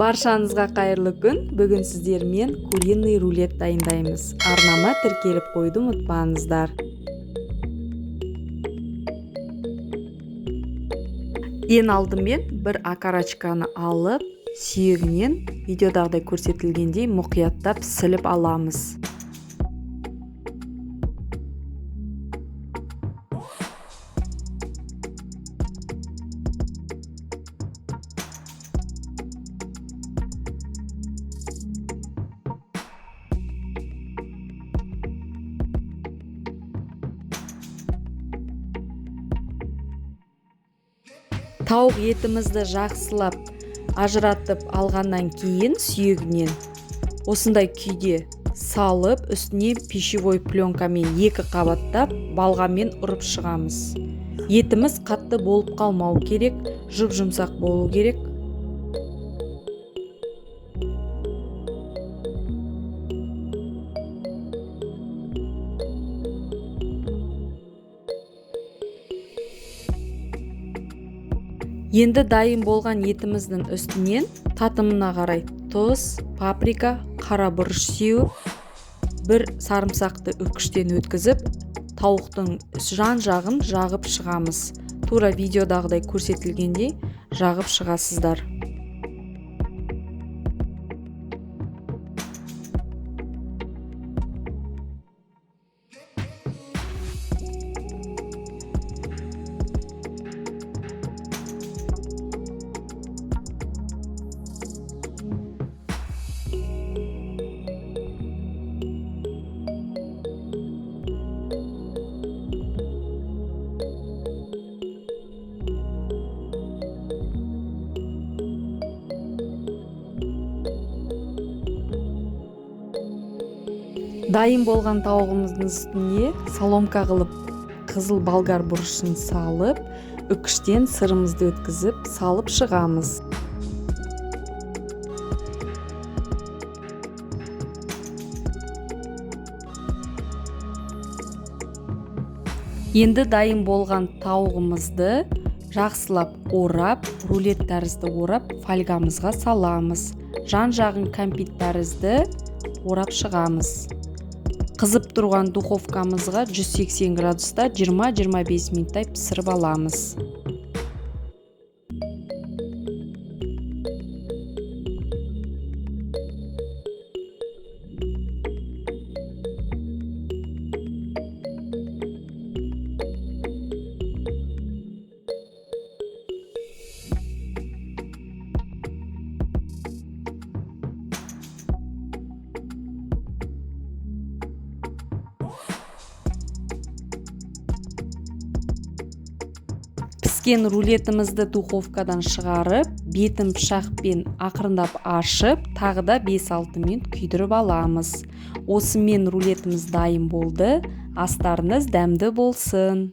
Баршаңызға қайырлы күн. Бүгін сіздермен куриный рулет дайындаймыз. Арнама тіркеліп қойды, ұмытпаңыздар. Ең алдымен бір окорочканы алып, сүйегінен видеодағыдай көрсетілгендей мұқияттап сіліп аламыз. Тауық етімізді жақсылап ажыратып алғаннан кейін сүйегінен осындай күйде салып, үстіне пищевой пленкамен 2 қабаттап балғамен ұрып шығамыз. Етіміз қатты болып қалмау керек, жұп-жұмсақ болу керек. Енді дайын болған етіміздің үстінен татымына қарай тұз, паприка, қара бұрыш сеуіп, бір сарымсақты үккіштен өткізіп, тауықтың жан-жағын жағып шығамыз. Тура видеодағыдай көрсетілгендей жағып шығасыздар. Дайын болған тауығымыздың үстіне соломка қылып қызыл болгар бұрышын салып, үккіштен сырымызды өткізіп, салып шығамыз. Енді дайын болған тауығымызды жақсылап орап, рулет тәрізді орап, фольгамызға саламыз. Жан-жағын кәмпит тәрізді орап шығамыз. Қызып тұрған духовкамызға 180 градуста 20-25 минуттай пісіріп аламыз. Піскен рулетімізді духовкадан шығарып, бетін пышақпен ақырындап ашып, тағы да 5-6 минут күйдіріп аламыз. Осымен рулетіміз дайын болды. Астарыңыз дәмді болсын.